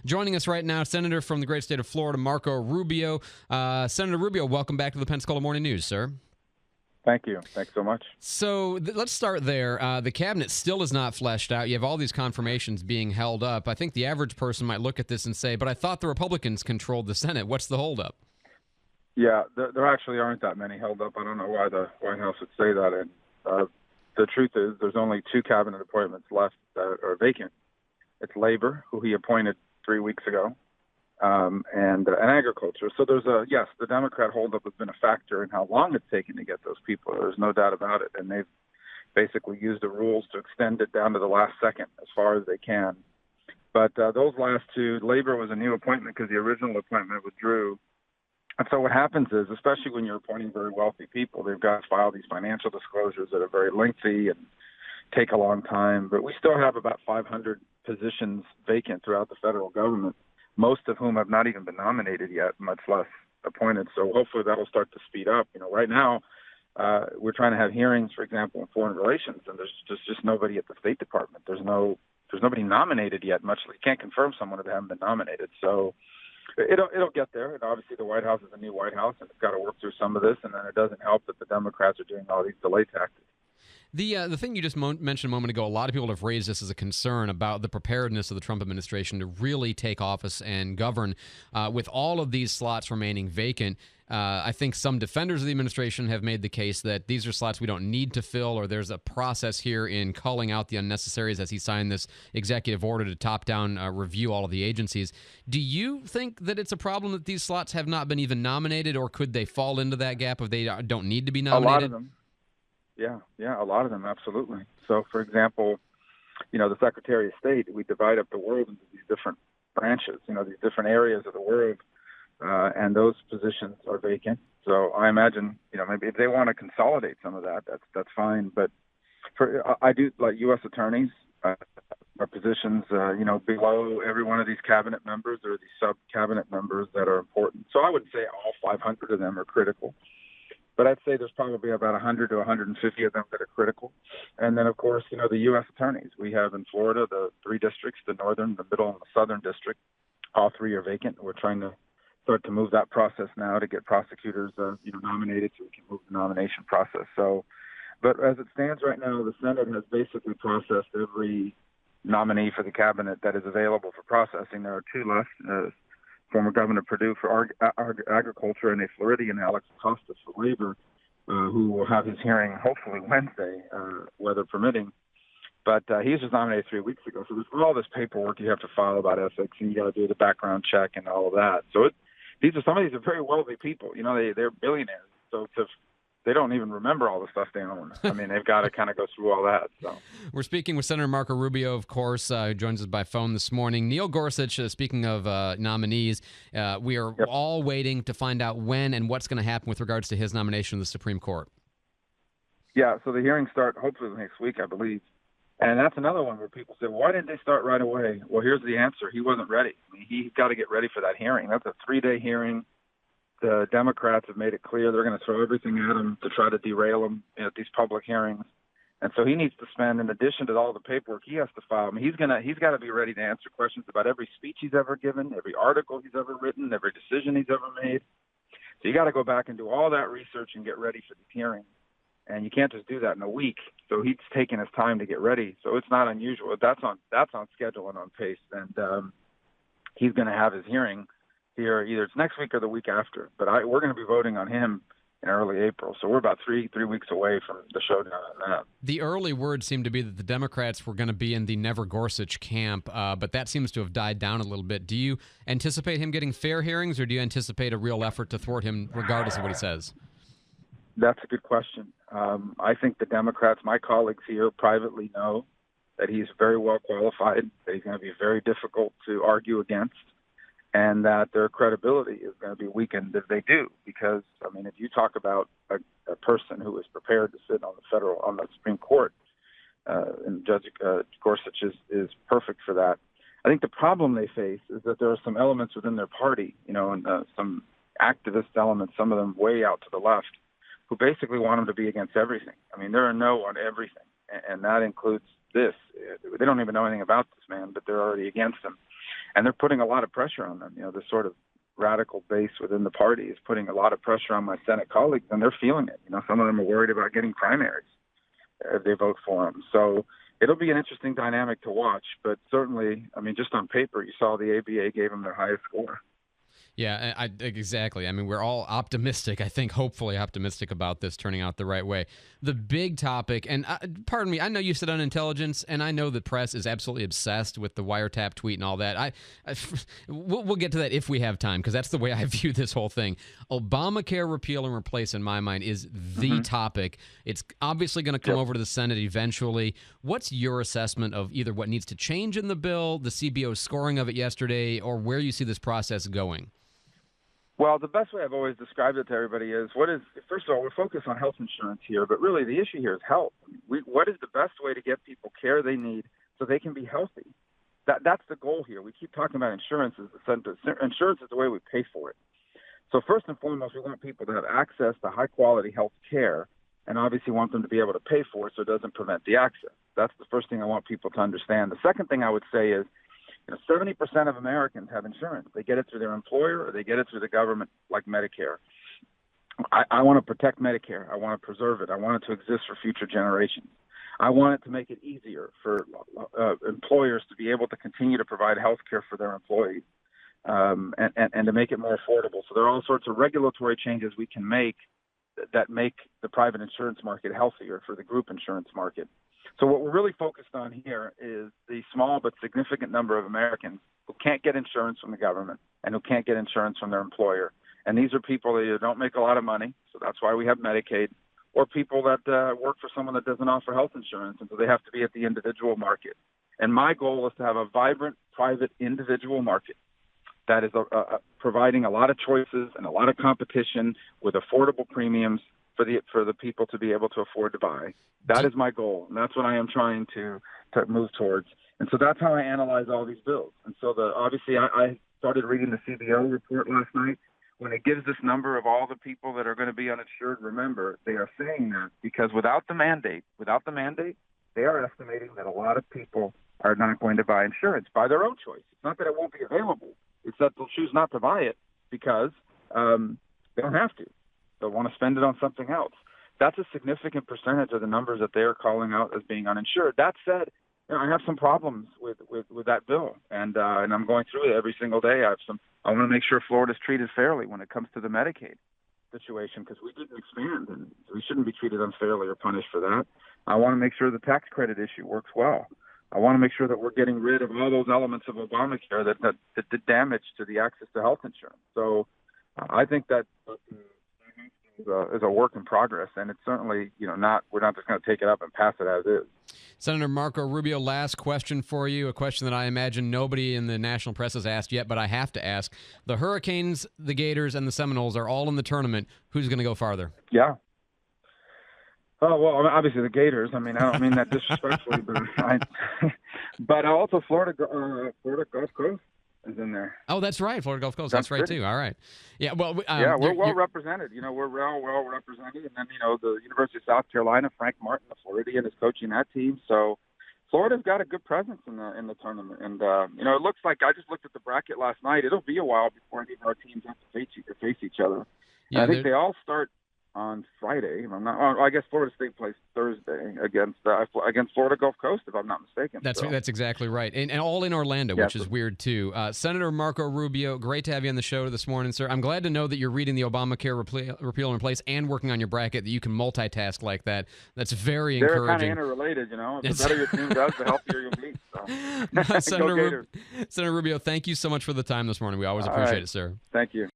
Joining us right now, Senator from the great state of Florida, Marco Rubio. Senator Rubio, welcome back to the Pensacola Morning News, sir. Thank you. Thanks so much. So let's start there. The cabinet still is not fleshed out. You have all these confirmations being held up. I think the average person might look at this and say, but I thought the Republicans controlled the Senate. What's the holdup? Yeah, there actually aren't that many held up. I don't know why the White House would say that. And the truth is there's only 2 cabinet appointments left that are vacant. It's Labor, who he appointed 3 weeks ago, and Agriculture. So yes, the Democrat holdup has been a factor in how long it's taken to get those people. There's no doubt about it. And they've basically used the rules to extend it down to the last second as far as they can. But those last 2, Labor was a new appointment because the original appointment withdrew. And so what happens is, especially when you're appointing very wealthy people, they've got to file these financial disclosures that are very lengthy and take a long time. But we still have about 500 positions vacant throughout the federal government, most of whom have not even been nominated yet, much less appointed. So hopefully that'll start to speed up. Right now we're trying to have hearings, for example, in foreign relations, and there's just nobody at the State Department. There's nobody nominated yet. You can't confirm someone if they haven't been nominated. So it'll get there. And obviously the White House is a new White House, and it's got to work through some of this. And then it doesn't help that the Democrats are doing all these delay tactics. The thing you just mentioned a moment ago, a lot of people have raised this as a concern about the preparedness of the Trump administration to really take office and govern with all of these slots remaining vacant. I think some defenders of the administration have made the case that these are slots we don't need to fill, or there's a process here in culling out the unnecessaries as he signed this executive order to top-down review all of the agencies. Do you think that it's a problem that these slots have not been even nominated, or could they fall into that gap if they don't need to be nominated? A lot of them. Yeah, a lot of them, absolutely. So, for example, the Secretary of State, we divide up the world into these different branches, these different areas of the world, and those positions are vacant. So I imagine, maybe if they want to consolidate some of that, that's fine. But I do, like U.S. attorneys, are positions, below every one of these cabinet members. There are these sub-cabinet members that are important. So I wouldn't say all 500 of them are critical. But I'd say there's probably about 100 to 150 of them that are critical. And then, of course, the U.S. attorneys. We have in Florida the 3 districts, the northern, the middle, and the southern district. All 3 are vacant. We're trying to start to move that process now to get prosecutors nominated so we can move the nomination process. So, but as it stands right now, the Senate has basically processed every nominee for the cabinet that is available for processing. There are 2 left. Former Governor Perdue for Agriculture, and a Floridian, Alex Costas, for Labor, who will have his hearing hopefully Wednesday, weather permitting. But he was just nominated 3 weeks ago. So there's all this paperwork you have to file about ethics, and you got to do the background check and all of that. So some of these are very wealthy people. They're billionaires. So they don't even remember all the stuff they own. I mean, they've got to kind of go through all that. So we're speaking with Senator Marco Rubio, of course, who joins us by phone this morning. Neil Gorsuch, speaking of nominees, we are all waiting to find out when and what's going to happen with regards to his nomination to the Supreme Court. Yeah, so the hearings start hopefully next week, I believe. And that's another one where people say, why didn't they start right away? Well, here's the answer. He wasn't ready. I mean, he's got to get ready for that hearing. That's a 3-day hearing. The Democrats have made it clear they're going to throw everything at him to try to derail him at these public hearings. And so he needs to spend, in addition to all the paperwork he has to file, I mean, he's got to be ready to answer questions about every speech he's ever given, every article he's ever written, every decision he's ever made. So you got to go back and do all that research and get ready for these hearings. And you can't just do that in a week. So he's taking his time to get ready. So it's not unusual. That's on schedule and on pace. And he's going to have his hearing here either it's next week or the week after. But we're going to be voting on him in early April. So we're about three weeks away from the showdown on that. The early word seemed to be that the Democrats were going to be in the Never Gorsuch camp, but that seems to have died down a little bit. Do you anticipate him getting fair hearings, or do you anticipate a real effort to thwart him regardless of what he says? That's a good question. I think the Democrats, my colleagues here, privately know that he's very well qualified, that he's going to be very difficult to argue against, and that their credibility is going to be weakened if they do. Because, I mean, if you talk about a person who is prepared to sit on the Supreme Court, and Judge Gorsuch is perfect for that. I think the problem they face is that there are some elements within their party, and some activist elements, some of them way out to the left, who basically want him to be against everything. I mean, they're a no on everything, and that includes this. They don't even know anything about this man, but they're already against him. and they're putting a lot of pressure on them. The sort of radical base within the party is putting a lot of pressure on my Senate colleagues, and they're feeling it. Some of them are worried about getting primaries if they vote for them. So it'll be an interesting dynamic to watch. But certainly, just on paper, you saw the ABA gave them their highest score. Yeah, exactly. We're all optimistic, I think, hopefully optimistic about this turning out the right way. The big topic, and pardon me, I know you sit on intelligence, and I know the press is absolutely obsessed with the wiretap tweet and all that. We'll get to that if we have time, because that's the way I view this whole thing. Obamacare repeal and replace, in my mind, is the topic. It's obviously going to come over to the Senate eventually. What's your assessment of either what needs to change in the bill, the CBO's scoring of it yesterday, or where you see this process going? Well, the best way I've always described it to everybody is, first of all, we're focused on health insurance here, but really the issue here is health. What is the best way to get people care they need so they can be healthy? That's the goal here. We keep talking about insurance as the center. Insurance is the way we pay for it. So first and foremost, we want people to have access to high-quality health care, and obviously want them to be able to pay for it so it doesn't prevent the access. That's the first thing I want people to understand. The second thing I would say is, 70% of Americans have insurance. They get it through their employer or they get it through the government, like Medicare. I want to protect Medicare. I want to preserve it. I want it to exist for future generations. I want it to make it easier for employers to be able to continue to provide health care for their employees and to make it more affordable. So there are all sorts of regulatory changes we can make that make the private insurance market healthier for the group insurance market. So what we're really focused on here is the small but significant number of Americans who can't get insurance from the government and who can't get insurance from their employer. And these are people that either don't make a lot of money, so that's why we have Medicaid, or people that work for someone that doesn't offer health insurance, and so they have to be at the individual market. And my goal is to have a vibrant private individual market that is providing a lot of choices and a lot of competition with affordable premiums for the people to be able to afford to buy. That is my goal, and that's what I am trying to move towards. And so that's how I analyze all these bills. And so obviously I started reading the CBO report last night. When it gives this number of all the people that are going to be uninsured, remember, they are saying that because without the mandate, they are estimating that a lot of people are not going to buy insurance by their own choice. It's not that it won't be available. It's that they'll choose not to buy it because they don't have to. They'll want to spend it on something else. That's a significant percentage of the numbers that they are calling out as being uninsured. That said, I have some problems with that bill, and I'm going through it every single day. I want to make sure Florida's treated fairly when it comes to the Medicaid situation, because we didn't expand, and we shouldn't be treated unfairly or punished for that. I want to make sure the tax credit issue works well. I want to make sure that we're getting rid of all those elements of Obamacare that did damage to the access to health insurance. So I think that is a work in progress, and it's certainly we're not just going to take it up and pass it as is. Senator Marco Rubio, last question for you, a question that I imagine nobody in the national press has asked yet, but I have to ask. The Hurricanes, the Gators, and the Seminoles are all in the tournament. Who's going to go farther? Yeah. Oh, well, obviously the Gators. I don't mean that disrespectfully, but also Florida Gulf Coast is in there. Oh, that's right. Florida Gulf Coast. That's right, too. All right. Yeah, well, we're well represented. We're well represented. And then, the University of South Carolina, Frank Martin, the Floridian, is coaching that team. So Florida's got a good presence in the tournament. And, it looks like, I just looked at the bracket last night. It'll be a while before any of our teams have to face each other. Yeah, I think they all start on Friday. I guess Florida State plays Thursday against Florida Gulf Coast, if I'm not mistaken. That's exactly right, and all in Orlando, which is weird too. Senator Marco Rubio, great to have you on the show this morning, sir. I'm glad to know that you're reading the Obamacare repeal and replace and working on your bracket, that you can multitask like that. That's very encouraging. They're kind of interrelated, The better your team does, the healthier you'll be. So. Senator Rubio, thank you so much for the time this morning. We always appreciate it, sir. Thank you.